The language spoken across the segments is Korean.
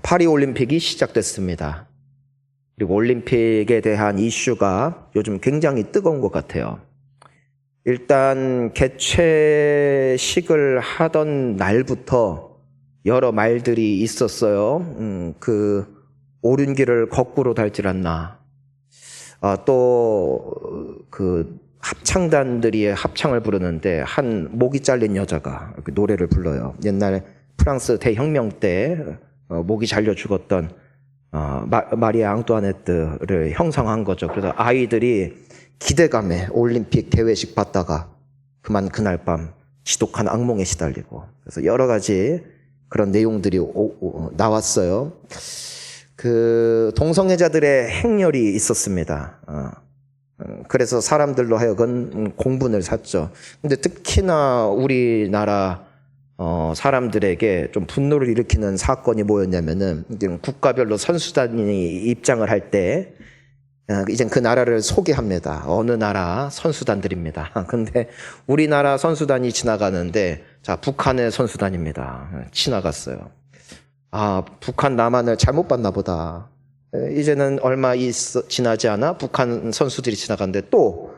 파리 올림픽이 시작됐습니다. 그리고 올림픽에 대한 이슈가 요즘 굉장히 뜨거운 것 같아요. 일단 개최식을 하던 날부터 여러 말들이 있었어요. 옳은 길을 거꾸로 달질 않나. 합창단들이 합창을 부르는데 한 목이 잘린 여자가 노래를 불러요. 옛날 프랑스 대혁명 때 목이 잘려 죽었던 마리아 앙뚜아네트를 형상한 거죠. 그래서 아이들이 기대감에 올림픽 개회식 봤다가 그날 밤 지독한 악몽에 시달리고, 그래서 여러 가지 그런 내용들이 나왔어요. 동성애자들의 행렬이 있었습니다. 그래서 사람들로 하여금 공분을 샀죠. 근데 특히나 우리나라 사람들에게 좀 분노를 일으키는 사건이 뭐였냐면은, 국가별로 선수단이 입장을 할 때 이젠 그 나라를 소개합니다. 어느 나라 선수단들입니다. 근데 우리나라 선수단이 지나가는데, 자, 북한의 선수단입니다. 지나갔어요. 북한 남한을 잘못 봤나 보다. 이제는 얼마 지나지 않아 북한 선수들이 지나갔는데 또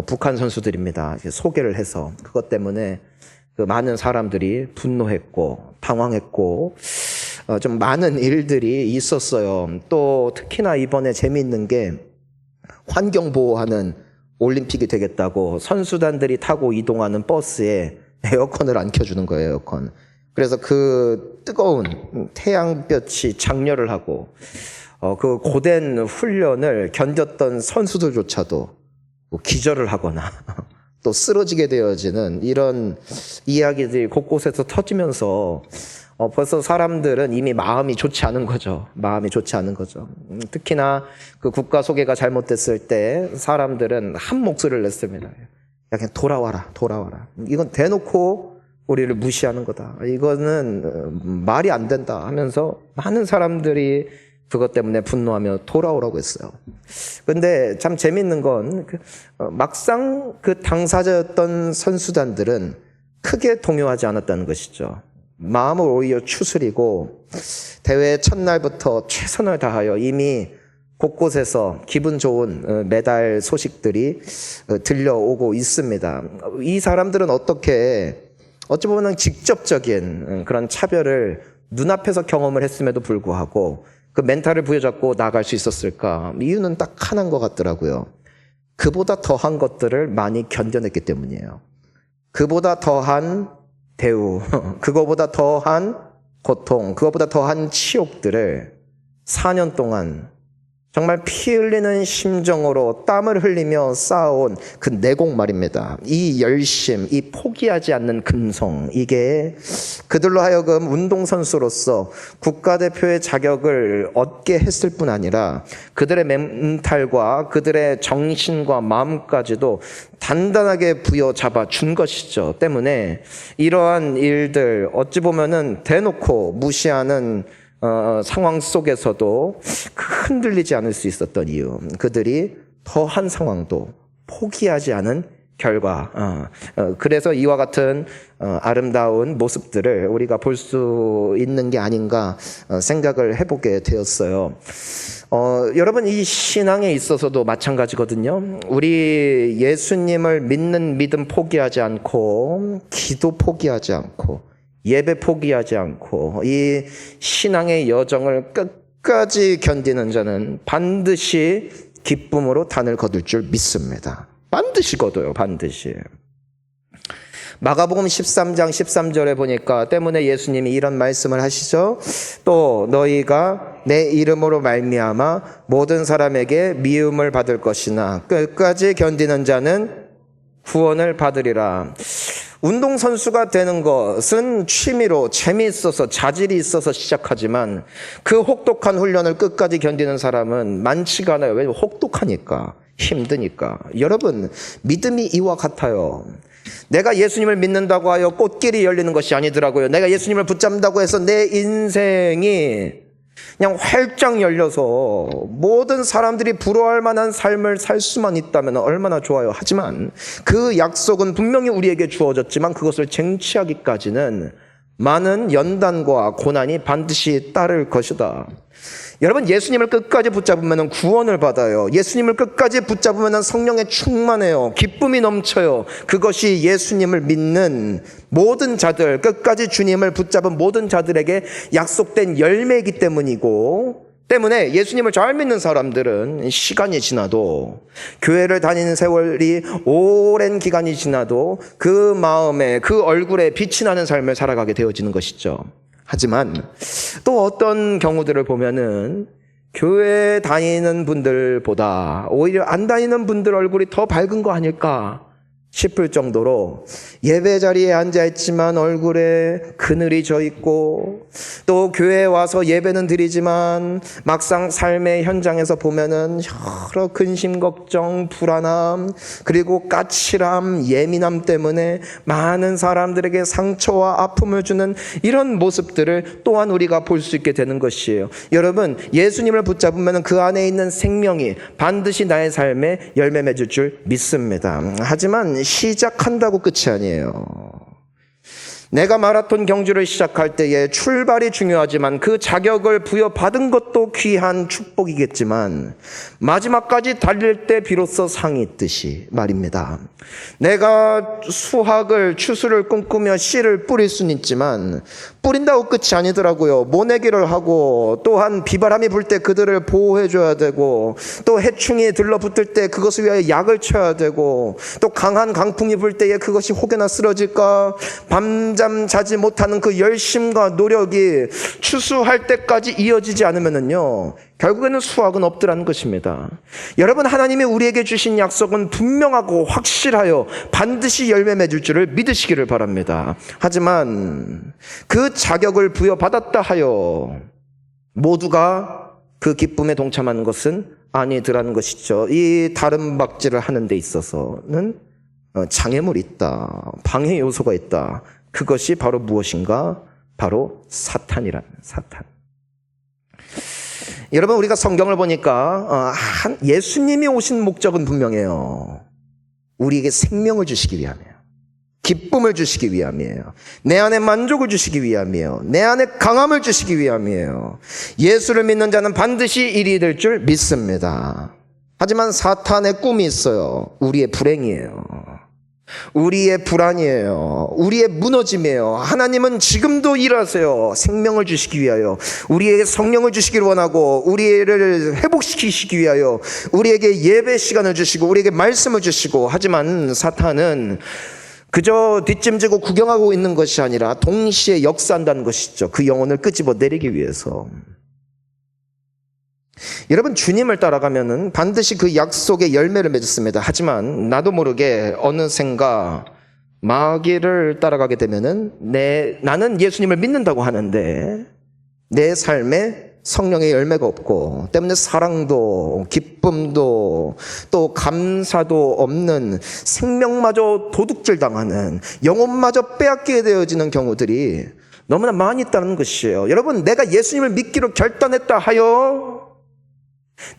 북한 선수들입니다. 소개를 해서 그것 때문에 많은 사람들이 분노했고 당황했고 좀 많은 일들이 있었어요. 또 특히나 이번에 재미있는 게 환경 보호하는 올림픽이 되겠다고 선수단들이 타고 이동하는 버스에 에어컨을 안 켜주는 거예요. 에어컨. 그래서 그 뜨거운 태양볕이 장렬을 하고 그 고된 훈련을 견뎠던 선수들조차도 기절을 하거나 또 쓰러지게 되어지는 이런 이야기들이 곳곳에서 터지면서 벌써 사람들은 이미 마음이 좋지 않은 거죠. 마음이 좋지 않은 거죠. 특히나 그 국가 소개가 잘못됐을 때 사람들은 한 목소리를 냈습니다. 야, 그냥 돌아와라. 이건 대놓고 우리를 무시하는 거다. 이거는 말이 안 된다 하면서 많은 사람들이 그것 때문에 분노하며 돌아오라고 했어요. 근데 참 재밌는 건 막상 그 당사자였던 선수단들은 크게 동요하지 않았다는 것이죠. 마음을 오히려 추스리고 대회 첫날부터 최선을 다하여 이미 곳곳에서 기분 좋은 메달 소식들이 들려오고 있습니다. 이 사람들은 어찌 보면 직접적인 그런 차별을 눈앞에서 경험을 했음에도 불구하고 그 멘탈을 부여잡고 나아갈 수 있었을까? 이유는 딱 하나인 것 같더라고요. 그보다 더한 것들을 많이 견뎌냈기 때문이에요. 그보다 더한 대우, 그거보다 더한 고통, 그거보다 더한 치욕들을 4년 동안 정말 피 흘리는 심정으로 땀을 흘리며 쌓아온 그 내공 말입니다. 이 열심, 이 포기하지 않는 근성, 이게 그들로 하여금 운동선수로서 국가대표의 자격을 얻게 했을 뿐 아니라 그들의 멘탈과 그들의 정신과 마음까지도 단단하게 부여잡아 준 것이죠. 때문에 이러한 일들 어찌 보면은 대놓고 무시하는 상황 속에서도 흔들리지 않을 수 있었던 이유, 그들이 더한 상황도 포기하지 않은 결과, 그래서 이와 같은 아름다운 모습들을 우리가 볼 수 있는 게 아닌가 생각을 해보게 되었어요. 여러분, 이 신앙에 있어서도 마찬가지거든요. 우리 예수님을 믿는 믿음 포기하지 않고, 기도 포기하지 않고, 예배 포기하지 않고 이 신앙의 여정을 끝까지 견디는 자는 반드시 기쁨으로 단을 거둘 줄 믿습니다. 반드시 거둬요. 반드시. 마가복음 13장 13절에 보니까 때문에 예수님이 이런 말씀을 하시죠. 또 너희가 내 이름으로 말미암아 모든 사람에게 미움을 받을 것이나 끝까지 견디는 자는 구원을 받으리라. 운동선수가 되는 것은 취미로 재미있어서 자질이 있어서 시작하지만 그 혹독한 훈련을 끝까지 견디는 사람은 많지가 않아요. 왜냐하면 혹독하니까, 힘드니까. 여러분, 믿음이 이와 같아요. 내가 예수님을 믿는다고 하여 꽃길이 열리는 것이 아니더라고요. 내가 예수님을 붙잡는다고 해서 내 인생이 그냥 활짝 열려서 모든 사람들이 부러워할 만한 삶을 살 수만 있다면 얼마나 좋아요. 하지만 그 약속은 분명히 우리에게 주어졌지만 그것을 쟁취하기까지는 많은 연단과 고난이 반드시 따를 것이다. 여러분, 예수님을 끝까지 붙잡으면 구원을 받아요. 예수님을 끝까지 붙잡으면 성령에 충만해요. 기쁨이 넘쳐요. 그것이 예수님을 믿는 모든 자들, 끝까지 주님을 붙잡은 모든 자들에게 약속된 열매이기 때문에 예수님을 잘 믿는 사람들은 시간이 지나도, 교회를 다니는 세월이 오랜 기간이 지나도 그 마음에, 그 얼굴에 빛이 나는 삶을 살아가게 되어지는 것이죠. 하지만 또 어떤 경우들을 보면은 교회 다니는 분들보다 오히려 안 다니는 분들 얼굴이 더 밝은 거 아닐까 싶을 정도로 예배 자리에 앉아있지만 얼굴에 그늘이 져 있고, 또 교회에 와서 예배는 드리지만 막상 삶의 현장에서 보면은 여러 근심, 걱정, 불안함, 그리고 까칠함, 예민함 때문에 많은 사람들에게 상처와 아픔을 주는 이런 모습들을 또한 우리가 볼 수 있게 되는 것이에요. 여러분, 예수님을 붙잡으면 그 안에 있는 생명이 반드시 나의 삶에 열매 맺을 줄 믿습니다. 하지만 시작한다고 끝이 아니에요. 내가 마라톤 경주를 시작할 때에 출발이 중요하지만 그 자격을 부여받은 것도 귀한 축복이겠지만 마지막까지 달릴 때 비로소 상이 있듯이 말입니다. 내가 추수를 꿈꾸며 씨를 뿌릴 수는 있지만 뿌린다고 끝이 아니더라고요. 모내기를 하고, 또한 비바람이 불 때 그들을 보호해줘야 되고, 또 해충이 들러붙을 때 그것을 위하여 약을 쳐야 되고, 또 강한 강풍이 불 때에 그것이 혹여나 쓰러질까 밤잠 자지 못하는 그 열심과 노력이 추수할 때까지 이어지지 않으면요, 결국에는 수확은 없더라는 것입니다. 여러분, 하나님이 우리에게 주신 약속은 분명하고 확실하여 반드시 열매 맺을 줄을 믿으시기를 바랍니다. 하지만 그 자격을 부여받았다 하여 모두가 그 기쁨에 동참하는 것은 아니더라는 것이죠. 이 다름박질을 하는 데 있어서는 장애물이 있다, 방해 요소가 있다. 그것이 바로 무엇인가? 바로 사탄. 여러분, 우리가 성경을 보니까 예수님이 오신 목적은 분명해요. 우리에게 생명을 주시기 위함이에요. 기쁨을 주시기 위함이에요. 내 안에 만족을 주시기 위함이에요. 내 안에 강함을 주시기 위함이에요. 예수를 믿는 자는 반드시 일이 될 줄 믿습니다. 하지만 사탄의 꿈이 있어요. 우리의 불행이에요. 우리의 불안이에요. 우리의 무너짐이에요. 하나님은 지금도 일하세요. 생명을 주시기 위하여, 우리에게 성령을 주시기를 원하고, 우리를 회복시키시기 위하여 우리에게 예배 시간을 주시고 우리에게 말씀을 주시고. 하지만 사탄은 그저 뒷짐지고 구경하고 있는 것이 아니라 동시에 역사한다는 것이죠. 그 영혼을 끄집어 내리기 위해서. 여러분, 주님을 따라가면은 반드시 그 약속의 열매를 맺었습니다. 하지만 나도 모르게 어느샌가 마귀를 따라가게 되면은 나는 예수님을 믿는다고 하는데 내 삶에 성령의 열매가 없고, 때문에 사랑도 기쁨도 또 감사도 없는, 생명마저 도둑질 당하는, 영혼마저 빼앗기게 되어지는 경우들이 너무나 많이 있다는 것이에요. 여러분, 내가 예수님을 믿기로 결단했다 하여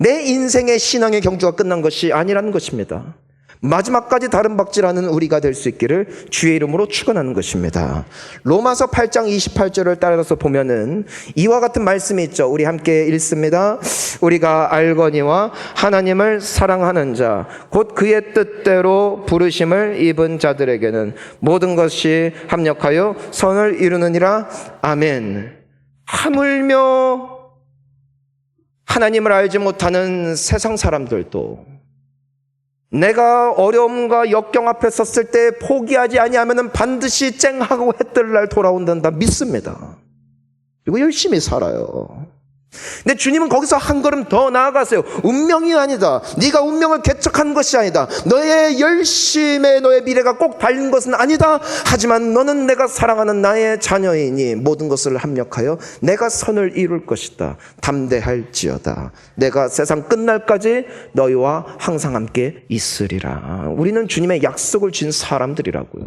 내 인생의 신앙의 경주가 끝난 것이 아니라는 것입니다. 마지막까지 다름박질하는 우리가 될 수 있기를 주의 이름으로 축원하는 것입니다. 로마서 8장 28절을 따라서 보면은 이와 같은 말씀이 있죠. 우리 함께 읽습니다. 우리가 알거니와 하나님을 사랑하는 자 곧 그의 뜻대로 부르심을 입은 자들에게는 모든 것이 합력하여 선을 이루느니라. 아멘. 하물며 하나님을 알지 못하는 세상 사람들도 내가 어려움과 역경 앞에 섰을 때 포기하지 아니하면 반드시 쨍하고 해뜰 날 돌아온단다 믿습니다. 그리고 열심히 살아요. 근데 주님은 거기서 한 걸음 더 나아가세요. 운명이 아니다. 네가 운명을 개척한 것이 아니다. 너의 열심에 너의 미래가 꼭 달린 것은 아니다. 하지만 너는 내가 사랑하는 나의 자녀이니 모든 것을 합력하여 내가 선을 이룰 것이다. 담대할지어다. 내가 세상 끝날까지 너희와 항상 함께 있으리라. 우리는 주님의 약속을 준 사람들이라고요.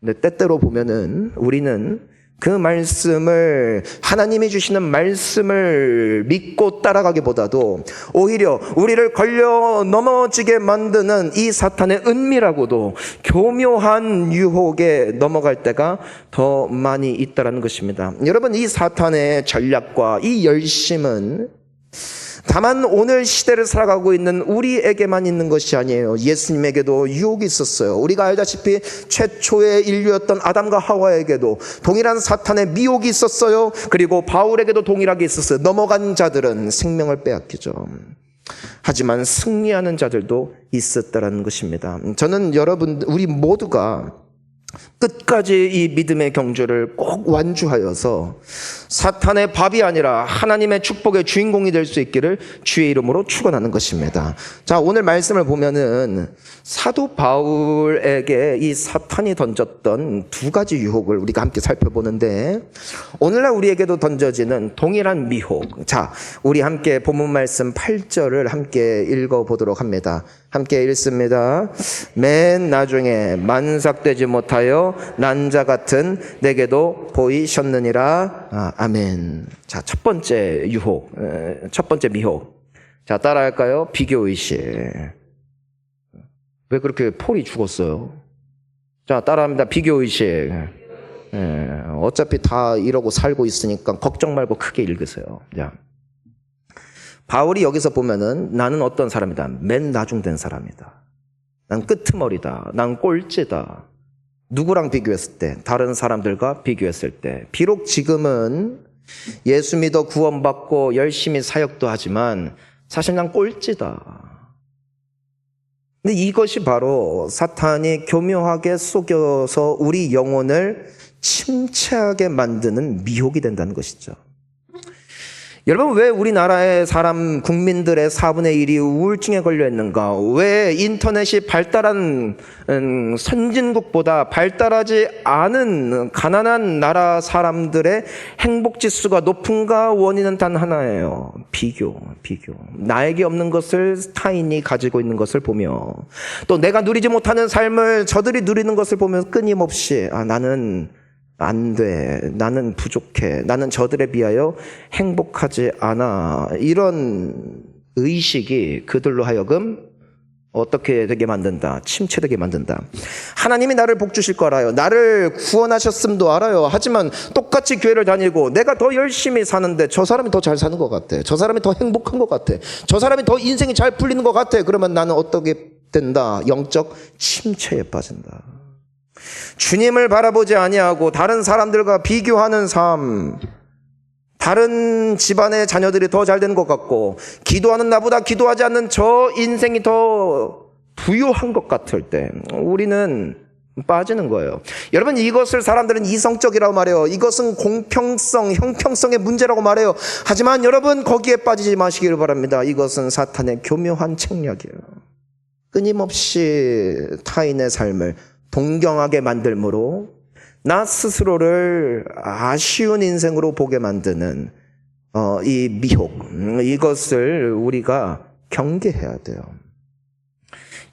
근데 때때로 보면은 우리는 그 말씀을, 하나님이 주시는 말씀을 믿고 따라가기보다도 오히려 우리를 걸려 넘어지게 만드는 이 사탄의 은밀하고도 교묘한 유혹에 넘어갈 때가 더 많이 있다는 것입니다. 여러분, 이 사탄의 전략과 이 열심은 다만 오늘 시대를 살아가고 있는 우리에게만 있는 것이 아니에요. 예수님에게도 유혹이 있었어요. 우리가 알다시피 최초의 인류였던 아담과 하와에게도 동일한 사탄의 미혹이 있었어요. 그리고 바울에게도 동일하게 있었어요. 넘어간 자들은 생명을 빼앗기죠. 하지만 승리하는 자들도 있었다는 것입니다. 저는 여러분, 우리 모두가 끝까지 이 믿음의 경주를 꼭 완주하여서 사탄의 밥이 아니라 하나님의 축복의 주인공이 될 수 있기를 주의 이름으로 축원하는 것입니다. 자, 오늘 말씀을 보면은 사도 바울에게 이 사탄이 던졌던 두 가지 유혹을 우리가 함께 살펴보는데, 오늘날 우리에게도 던져지는 동일한 미혹. 자, 우리 함께 본문 말씀 8절을 함께 읽어보도록 합니다. 함께 읽습니다. 맨 나중에 만삭되지 못하여 난 자 같은 내게도 보이셨느니라. 아멘. 자, 첫 번째 유혹, 첫 번째 미혹. 자, 따라할까요? 비교의식. 왜 그렇게 폴이 죽었어요? 자, 따라합니다. 비교의식. 어차피 다 이러고 살고 있으니까 걱정 말고 크게 읽으세요. 자, 바울이 여기서 보면은 나는 어떤 사람이다? 맨 나중된 사람이다. 난 끄트머리다. 난 꼴찌다. 누구랑 비교했을 때? 다른 사람들과 비교했을 때. 비록 지금은 예수 믿어 구원받고 열심히 사역도 하지만 사실 난 꼴찌다. 근데 이것이 바로 사탄이 교묘하게 속여서 우리 영혼을 침체하게 만드는 미혹이 된다는 것이죠. 여러분, 왜 우리나라의 사람, 국민들의 4분의 1이 우울증에 걸려 있는가? 왜 인터넷이 발달한 선진국보다 발달하지 않은 가난한 나라 사람들의 행복 지수가 높은가? 원인은 단 하나예요. 비교. 나에게 없는 것을 타인이 가지고 있는 것을 보며, 또 내가 누리지 못하는 삶을 저들이 누리는 것을 보며 끊임없이 나는 안 돼. 나는 부족해. 나는 저들에 비하여 행복하지 않아. 이런 의식이 그들로 하여금 어떻게 되게 만든다? 침체되게 만든다. 하나님이 나를 복 주실 거 알아요. 나를 구원하셨음도 알아요. 하지만 똑같이 교회를 다니고 내가 더 열심히 사는데 저 사람이 더 잘 사는 것 같아. 저 사람이 더 행복한 것 같아. 저 사람이 더 인생이 잘 풀리는 것 같아. 그러면 나는 어떻게 된다? 영적 침체에 빠진다. 주님을 바라보지 아니하고 다른 사람들과 비교하는 삶, 다른 집안의 자녀들이 더 잘 된 것 같고 기도하는 나보다 기도하지 않는 저 인생이 더 부유한 것 같을 때 우리는 빠지는 거예요. 여러분, 이것을 사람들은 이성적이라고 말해요. 이것은 공평성, 형평성의 문제라고 말해요. 하지만 여러분, 거기에 빠지지 마시기를 바랍니다. 이것은 사탄의 교묘한 책략이에요. 끊임없이 타인의 삶을 동경하게 만들므로 나 스스로를 아쉬운 인생으로 보게 만드는 이 미혹, 이것을 우리가 경계해야 돼요.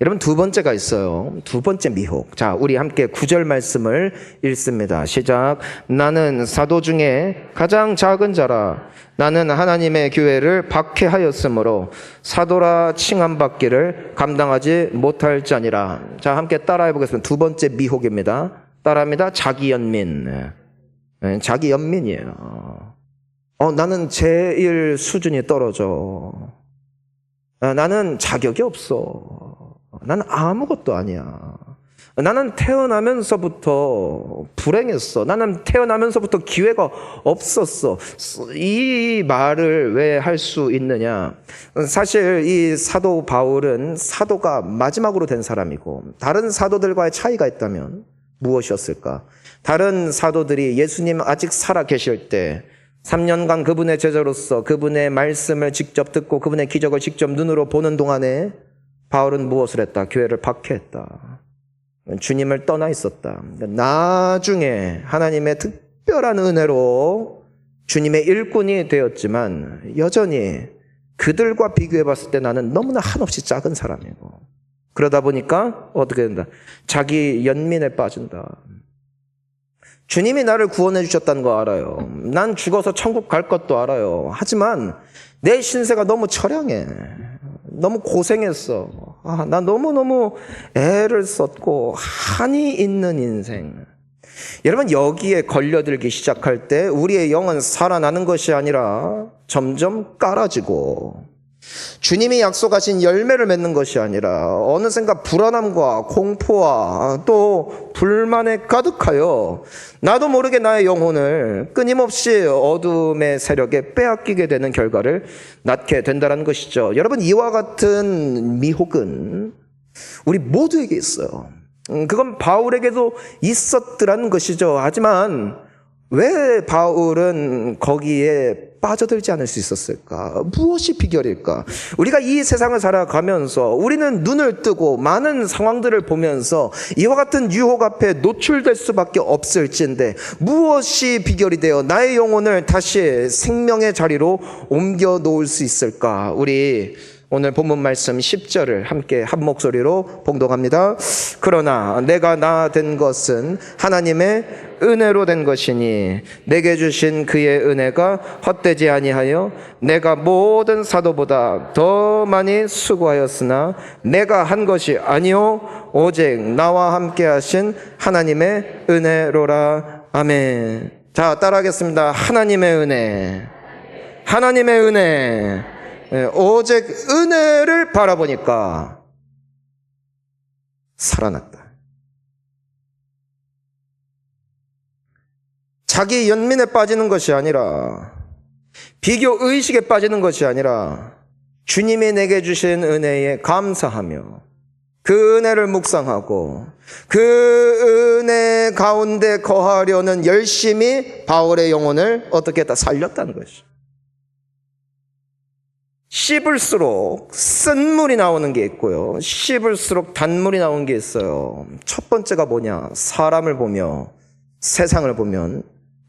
여러분, 두 번째가 있어요. 두 번째 미혹. 자, 우리 함께 9절 말씀을 읽습니다. 시작. 나는 사도 중에 가장 작은 자라. 나는 하나님의 교회를 박해하였으므로 사도라 칭함받기를 감당하지 못할 자니라. 자, 함께 따라해 보겠습니다. 두 번째 미혹입니다. 따라합니다. 자기 연민. 자기 연민이에요. 나는 제일 수준이 떨어져. 나는 자격이 없어. 나는 아무것도 아니야. 나는 태어나면서부터 불행했어. 나는 태어나면서부터 기회가 없었어. 이 말을 왜 할 수 있느냐? 사실 이 사도 바울은 사도가 마지막으로 된 사람이고 다른 사도들과의 차이가 있다면 무엇이었을까? 다른 사도들이 예수님 아직 살아 계실 때 3년간 그분의 제자로서 그분의 말씀을 직접 듣고 그분의 기적을 직접 눈으로 보는 동안에 바울은 무엇을 했다? 교회를 박해했다. 주님을 떠나 있었다. 나중에 하나님의 특별한 은혜로 주님의 일꾼이 되었지만 여전히 그들과 비교해 봤을 때 나는 너무나 한없이 작은 사람이고, 그러다 보니까 어떻게 된다? 자기 연민에 빠진다. 주님이 나를 구원해 주셨다는 거 알아요. 난 죽어서 천국 갈 것도 알아요. 하지만 내 신세가 너무 처량해. 너무 고생했어. 나 너무너무 애를 썼고 한이 있는 인생. 여러분, 여기에 걸려들기 시작할 때 우리의 영은 살아나는 것이 아니라 점점 깔아지고, 주님이 약속하신 열매를 맺는 것이 아니라 어느샌가 불안함과 공포와 또 불만에 가득하여 나도 모르게 나의 영혼을 끊임없이 어둠의 세력에 빼앗기게 되는 결과를 낳게 된다는 것이죠. 여러분, 이와 같은 미혹은 우리 모두에게 있어요. 그건 바울에게도 있었더라는 것이죠. 하지만 왜 바울은 거기에 빠져들지 않을 수 있었을까? 무엇이 비결일까? 우리가 이 세상을 살아가면서 우리는 눈을 뜨고 많은 상황들을 보면서 이와 같은 유혹 앞에 노출될 수밖에 없을진데, 무엇이 비결이 되어 나의 영혼을 다시 생명의 자리로 옮겨 놓을 수 있을까? 우리 오늘 본문 말씀 10절을 함께 한 목소리로 봉독합니다. 그러나 내가 나 된 것은 하나님의 은혜로 된 것이니 내게 주신 그의 은혜가 헛되지 아니하여 내가 모든 사도보다 더 많이 수고하였으나 내가 한 것이 아니요 오직 나와 함께 하신 하나님의 은혜로라. 아멘. 자, 따라하겠습니다. 하나님의 은혜. 하나님의 은혜. 오직 은혜를 바라보니까 살아났다. 자기 연민에 빠지는 것이 아니라, 비교 의식에 빠지는 것이 아니라, 주님이 내게 주신 은혜에 감사하며 그 은혜를 묵상하고 그 은혜 가운데 거하려는 열심히 바울의 영혼을 어떻게 했다? 살렸다는 것이죠. 씹을수록 쓴물이 나오는 게 있고요, 씹을수록 단물이 나오는 게 있어요. 첫 번째가 뭐냐? 사람을 보며 세상을 보면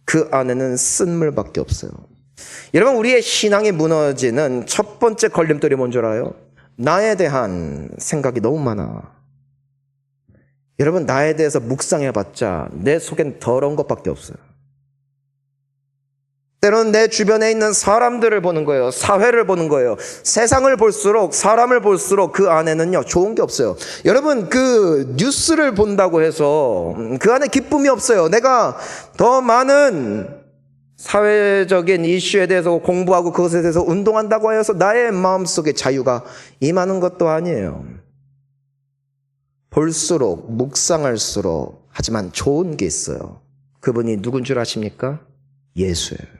그 안에는 쓴물밖에 없어요. 여러분, 우리의 신앙이 무너지는 첫 번째 걸림돌이 뭔 줄 알아요? 나에 대한 생각이 너무 많아. 여러분, 나에 대해서 묵상해봤자 내 속엔 더러운 것밖에 없어요. 때로는 내 주변에 있는 사람들을 보는 거예요. 사회를 보는 거예요. 세상을 볼수록, 사람을 볼수록 그 안에는요, 좋은 게 없어요. 여러분, 그 뉴스를 본다고 해서 그 안에 기쁨이 없어요. 내가 더 많은 사회적인 이슈에 대해서 공부하고 그것에 대해서 운동한다고 해서 나의 마음속에 자유가 임하는 것도 아니에요. 볼수록, 묵상할수록, 하지만 좋은 게 있어요. 그분이 누군 줄 아십니까? 예수예요.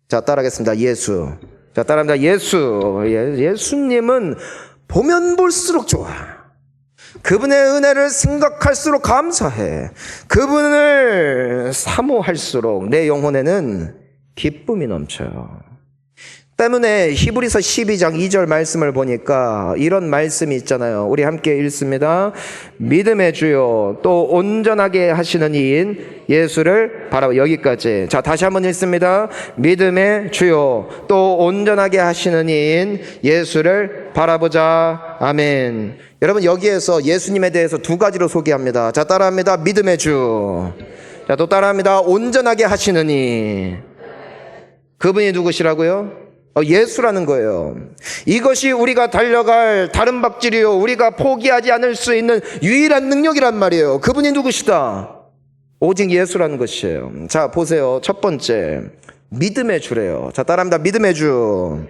자, 따라하겠습니다. 예수. 자, 따라합니다. 예수. 예수님은 보면 볼수록 좋아. 그분의 은혜를 생각할수록 감사해. 그분을 사모할수록 내 영혼에는 기쁨이 넘쳐요. 때문에 히브리서 12장 2절 말씀을 보니까 이런 말씀이 있잖아요. 우리 함께 읽습니다. 믿음의 주요 또 온전하게 하시는 이인 예수를 바라보. 여기까지. 자, 다시 한번 읽습니다. 믿음의 주요 또 온전하게 하시는 이인 예수를 바라보자. 아멘. 여러분, 여기에서 예수님에 대해서 두 가지로 소개합니다. 자, 따라합니다. 믿음의 주. 자, 또 따라합니다. 온전하게 하시는 이. 그분이 누구시라고요? 예수라는 거예요. 이것이 우리가 달려갈 다른 박질이요, 우리가 포기하지 않을 수 있는 유일한 능력이란 말이에요. 그분이 누구시다? 오직 예수라는 것이에요. 자, 보세요. 첫 번째, 믿음의 주래요. 자, 따라합니다. 믿음의 주.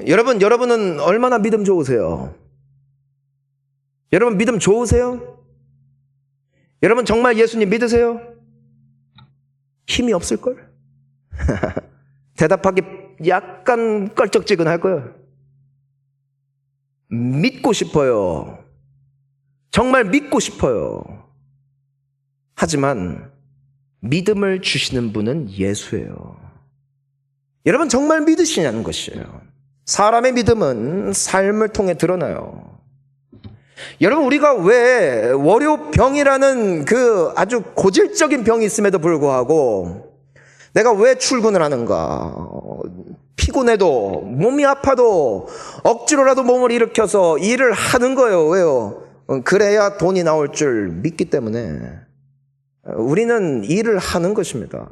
여러분은 얼마나 믿음 좋으세요? 여러분, 믿음 좋으세요? 여러분, 정말 예수님 믿으세요? 힘이 없을걸? 대답하기 약간 껄쩍지근할 거예요. 믿고 싶어요. 정말 믿고 싶어요. 하지만 믿음을 주시는 분은 예수예요. 여러분, 정말 믿으시냐는 것이에요. 사람의 믿음은 삶을 통해 드러나요. 여러분, 우리가 왜 월요병이라는 그 아주 고질적인 병이 있음에도 불구하고 내가 왜 출근을 하는가? 피곤해도, 몸이 아파도 억지로라도 몸을 일으켜서 일을 하는 거예요. 왜요? 그래야 돈이 나올 줄 믿기 때문에. 우리는 일을 하는 것입니다.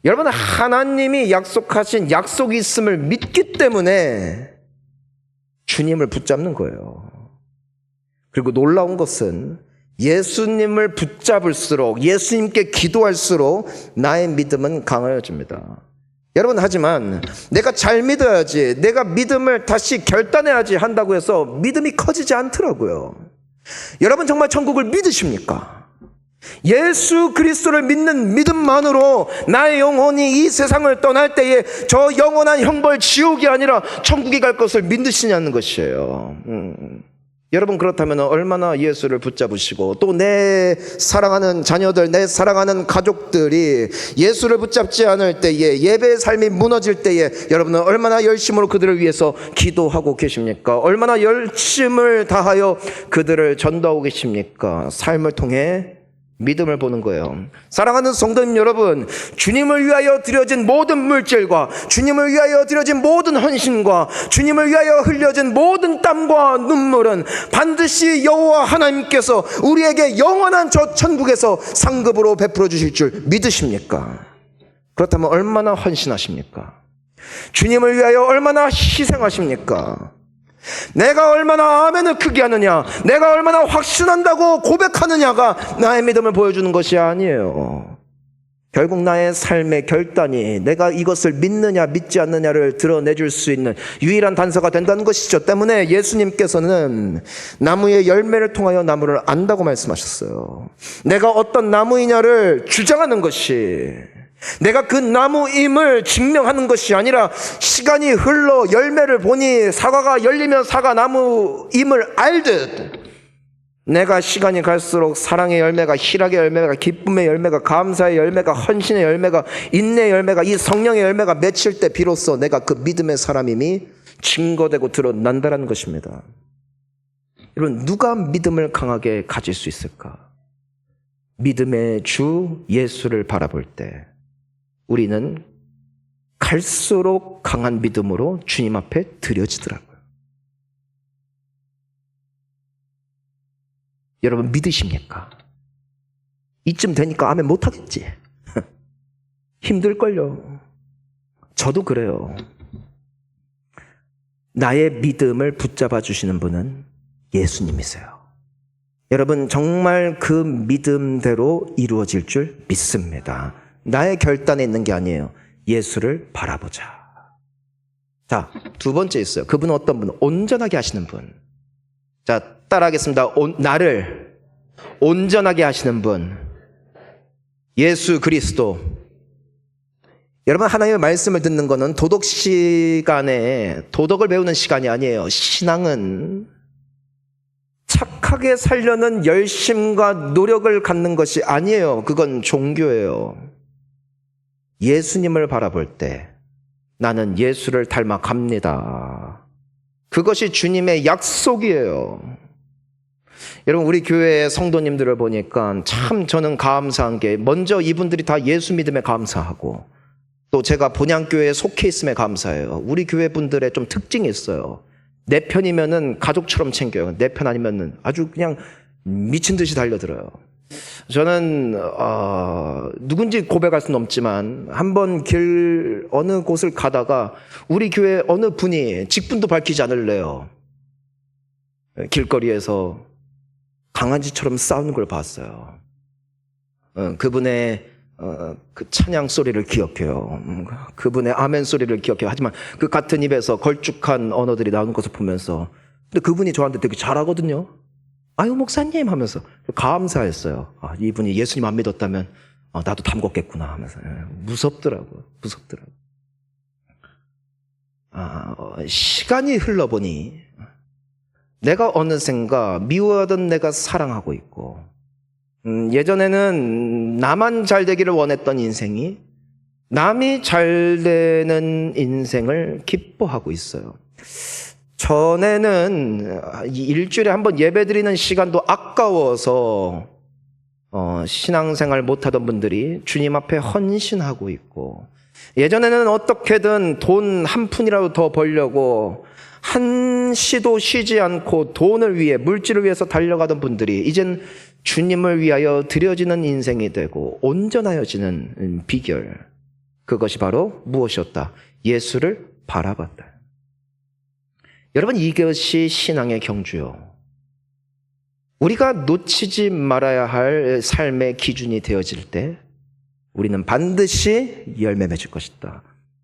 여러분, 하나님이 약속하신 약속이 있음을 믿기 때문에 주님을 붙잡는 거예요. 그리고 놀라운 것은 예수님을 붙잡을수록, 예수님께 기도할수록 나의 믿음은 강해집니다. 여러분, 하지만 내가 잘 믿어야지, 내가 믿음을 다시 결단해야지 한다고 해서 믿음이 커지지 않더라고요. 여러분, 정말 천국을 믿으십니까? 예수 그리스도를 믿는 믿음만으로 나의 영혼이 이 세상을 떠날 때에 저 영원한 형벌 지옥이 아니라 천국에 갈 것을 믿으시냐는 것이에요. 여러분, 그렇다면 얼마나 예수를 붙잡으시고 또 내 사랑하는 자녀들, 내 사랑하는 가족들이 예수를 붙잡지 않을 때에, 예배의 삶이 무너질 때에 여러분은 얼마나 열심으로 그들을 위해서 기도하고 계십니까? 얼마나 열심을 다하여 그들을 전도하고 계십니까? 삶을 통해 믿음을 보는 거예요. 사랑하는 성도님 여러분, 주님을 위하여 드려진 모든 물질과 주님을 위하여 드려진 모든 헌신과 주님을 위하여 흘려진 모든 땀과 눈물은 반드시 여호와 하나님께서 우리에게 영원한 저 천국에서 상급으로 베풀어 주실 줄 믿으십니까? 그렇다면 얼마나 헌신하십니까? 주님을 위하여 얼마나 희생하십니까? 내가 얼마나 아멘을 크게 하느냐, 내가 얼마나 확신한다고 고백하느냐가 나의 믿음을 보여주는 것이 아니에요. 결국 나의 삶의 결단이 내가 이것을 믿느냐 믿지 않느냐를 드러내줄 수 있는 유일한 단서가 된다는 것이죠. 때문에 예수님께서는 나무의 열매를 통하여 나무를 안다고 말씀하셨어요. 내가 어떤 나무이냐를 주장하는 것이, 내가 그 나무임을 증명하는 것이 아니라 시간이 흘러 열매를 보니 사과가 열리면 사과나무임을 알듯, 내가 시간이 갈수록 사랑의 열매가, 희락의 열매가, 기쁨의 열매가, 감사의 열매가, 헌신의 열매가, 인내의 열매가, 이 성령의 열매가 맺힐 때 비로소 내가 그 믿음의 사람임이 증거되고 드러난다는 것입니다. 여러분, 누가 믿음을 강하게 가질 수 있을까? 믿음의 주 예수를 바라볼 때 우리는 갈수록 강한 믿음으로 주님 앞에 드려지더라고요. 여러분, 믿으십니까? 이쯤 되니까 아멘 못하겠지. 힘들걸요. 저도 그래요. 나의 믿음을 붙잡아 주시는 분은 예수님이세요. 여러분, 정말 그 믿음대로 이루어질 줄 믿습니다. 나의 결단에 있는 게 아니에요. 예수를 바라보자. 자, 두 번째 있어요. 그분은 어떤 분? 온전하게 하시는 분. 자, 따라하겠습니다. 나를 온전하게 하시는 분, 예수 그리스도. 여러분, 하나님의 말씀을 듣는 거는 도덕 시간에 도덕을 배우는 시간이 아니에요. 신앙은 착하게 살려는 열심과 노력을 갖는 것이 아니에요. 그건 종교예요. 예수님을 바라볼 때 나는 예수를 닮아갑니다. 그것이 주님의 약속이에요. 여러분, 우리 교회 성도님들을 보니까 참 저는 감사한 게, 먼저 이분들이 다 예수 믿음에 감사하고 또 제가 본향교회에 속해 있음에 감사해요. 우리 교회 분들의 좀 특징이 있어요. 내 편이면은 가족처럼 챙겨요. 내 편 아니면은 아주 그냥 미친 듯이 달려들어요. 저는 누군지 고백할 수는 없지만 한번 어느 곳을 가다가 우리 교회 어느 분이 직분도 밝히지 않을래요. 길거리에서 강아지처럼 싸우는 걸 봤어요. 그분의 그 찬양 소리를 기억해요. 그분의 아멘 소리를 기억해요. 하지만 그 같은 입에서 걸쭉한 언어들이 나오는 것을 보면서, 근데 그분이 저한테 되게 잘하거든요. 아유, 목사님 하면서 감사했어요. 이분이 예수님 안 믿었다면 나도 담궜겠구나 하면서. 무섭더라고요. 시간이 흘러보니 내가 어느샌가 미워하던 내가 사랑하고 있고, 예전에는 나만 잘 되기를 원했던 인생이 남이 잘 되는 인생을 기뻐하고 있어요. 전에는 일주일에 한 번 예배 드리는 시간도 아까워서 신앙생활 못하던 분들이 주님 앞에 헌신하고 있고, 예전에는 어떻게든 돈 한 푼이라도 더 벌려고 한 시도 쉬지 않고 돈을 위해, 물질을 위해서 달려가던 분들이 이젠 주님을 위하여 드려지는 인생이 되고 온전하여지는 비결, 그것이 바로 무엇이었다? 예수를 바라봤다. 여러분, 이것이 신앙의 경주요. 우리가 놓치지 말아야 할 삶의 기준이 되어질 때 우리는 반드시 열매 맺을 것이다.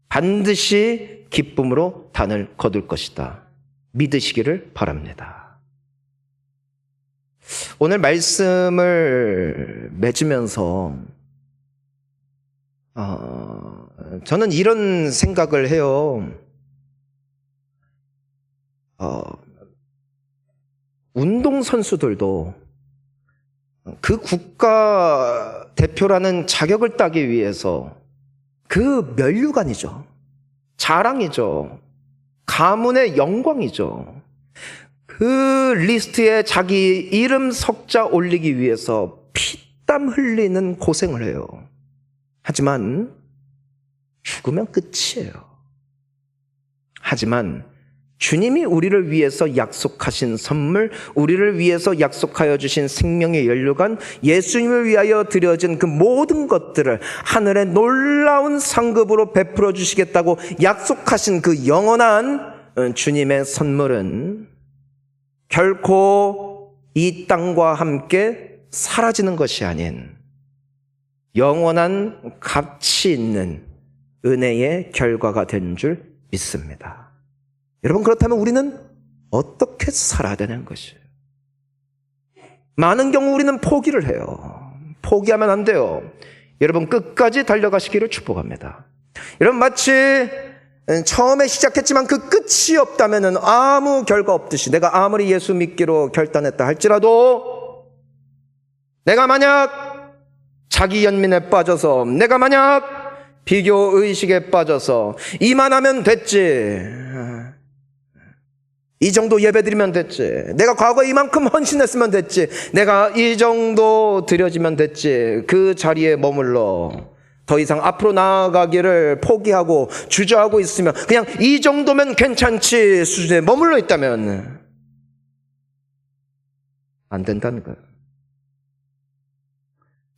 반드시 기쁨으로 단을 거둘 것이다. 믿으시기를 바랍니다. 오늘 말씀을 맺으면서 저는 이런 생각을 해요. 운동선수들도 그 국가 대표라는 자격을 따기 위해서 그 면류관이죠. 자랑이죠. 가문의 영광이죠. 그 리스트에 자기 이름 석자 올리기 위해서 피땀 흘리는 고생을 해요. 하지만 죽으면 끝이에요. 하지만 주님이 우리를 위해서 약속하신 선물, 우리를 위해서 약속하여 주신 생명의 연료관, 예수님을 위하여 드려진 그 모든 것들을 하늘의 놀라운 상급으로 베풀어 주시겠다고 약속하신 그 영원한 주님의 선물은 결코 이 땅과 함께 사라지는 것이 아닌 영원한 가치 있는 은혜의 결과가 된 줄 믿습니다. 여러분, 그렇다면 우리는 어떻게 살아야 되는 것이에요? 많은 경우 우리는 포기를 해요. 포기하면 안 돼요. 여러분, 끝까지 달려가시기를 축복합니다. 여러분, 마치 처음에 시작했지만 그 끝이 없다면 아무 결과 없듯이 내가 아무리 예수 믿기로 결단했다 할지라도 내가 만약 자기 연민에 빠져서, 내가 만약 비교의식에 빠져서 이만하면 됐지, 이 정도 예배드리면 됐지, 내가 과거에 이만큼 헌신했으면 됐지, 내가 이 정도 드려지면 됐지, 그 자리에 머물러 더 이상 앞으로 나아가기를 포기하고 주저하고 있으면, 그냥 이 정도면 괜찮지 수준에 머물러 있다면 안 된다는 거예요.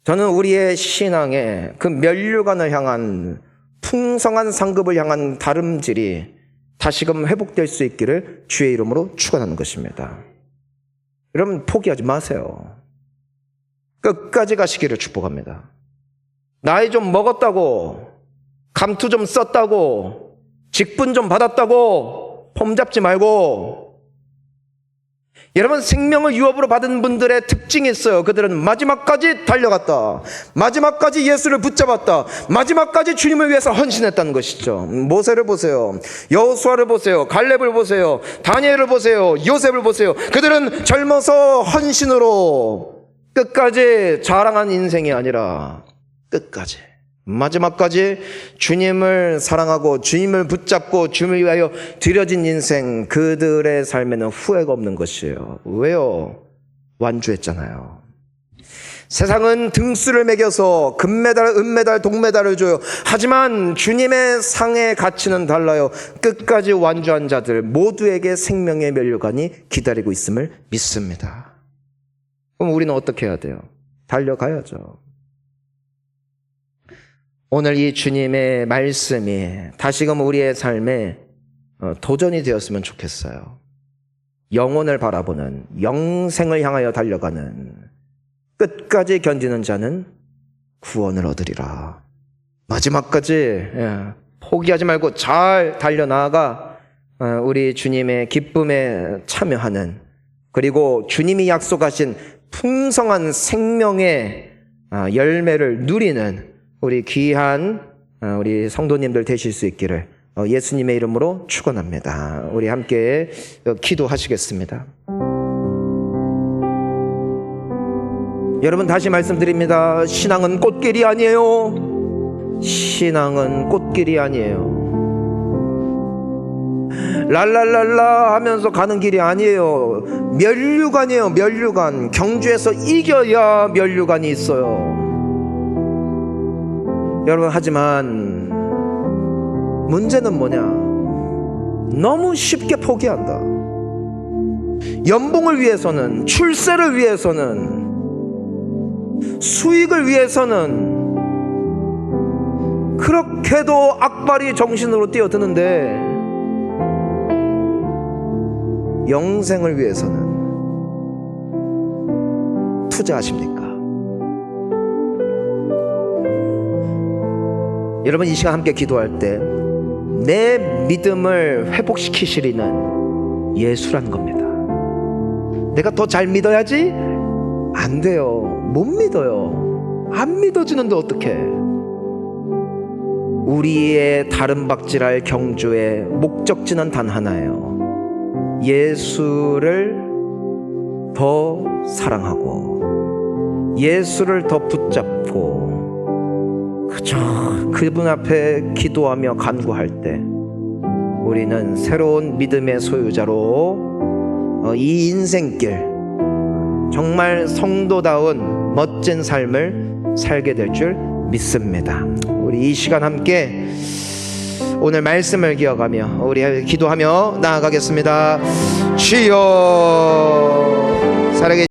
저는 우리의 신앙에 그 면류관을 향한, 풍성한 상급을 향한 다름질이 다시금 회복될 수 있기를 주의 이름으로 축원하는 것입니다. 여러분, 포기하지 마세요. 끝까지 가시기를 축복합니다. 나이 좀 먹었다고, 감투 좀 썼다고, 직분 좀 받았다고 폼 잡지 말고, 여러분, 생명을 유업으로 받은 분들의 특징이 있어요. 그들은 마지막까지 달려갔다, 마지막까지 예수를 붙잡았다, 마지막까지 주님을 위해서 헌신했다는 것이죠. 모세를 보세요, 여호수아를 보세요, 갈렙을 보세요, 다니엘을 보세요, 요셉을 보세요. 그들은 젊어서 헌신으로 끝까지 자랑한 인생이 아니라 끝까지, 마지막까지 주님을 사랑하고 주님을 붙잡고 주님을 위하여 드려진 인생, 그들의 삶에는 후회가 없는 것이에요. 왜요? 완주했잖아요. 세상은 등수를 매겨서 금메달, 은메달, 동메달을 줘요. 하지만 주님의 상의 가치는 달라요. 끝까지 완주한 자들 모두에게 생명의 면류관이 기다리고 있음을 믿습니다. 그럼 우리는 어떻게 해야 돼요? 달려가야죠. 오늘 이 주님의 말씀이 다시금 우리의 삶에 도전이 되었으면 좋겠어요. 영혼을 바라보는, 영생을 향하여 달려가는, 끝까지 견디는 자는 구원을 얻으리라. 마지막까지 포기하지 말고 잘 달려나아가 우리 주님의 기쁨에 참여하는, 그리고 주님이 약속하신 풍성한 생명의 열매를 누리는 우리 귀한 우리 성도님들 되실 수 있기를 예수님의 이름으로 축원합니다. 우리 함께 기도하시겠습니다. 여러분, 다시 말씀드립니다. 신앙은 꽃길이 아니에요. 신앙은 꽃길이 아니에요. 랄랄랄라 하면서 가는 길이 아니에요. 면류관이에요. 면류관. 경주에서 이겨야 면류관이 있어요. 여러분, 하지만 문제는 뭐냐? 너무 쉽게 포기한다. 연봉을 위해서는, 출세를 위해서는 수익을 위해서는 그렇게도 악발이 정신으로 뛰어드는데 영생을 위해서는 투자하십니까? 여러분, 이 시간 함께 기도할 때 내 믿음을 회복시키시리는 예수란 겁니다. 내가 더 잘 믿어야지? 안 돼요. 못 믿어요. 안 믿어지는데 어떡해. 우리의 다른 박질할 경주의 목적지는 단 하나예요. 예수를 더 사랑하고 예수를 더 붙잡고 그저 그분 앞에 기도하며 간구할 때 우리는 새로운 믿음의 소유자로 이 인생길 정말 성도다운 멋진 삶을 살게 될 줄 믿습니다. 우리 이 시간 함께 오늘 말씀을 기억하며 우리 기도하며 나아가겠습니다. 주여, 살아계신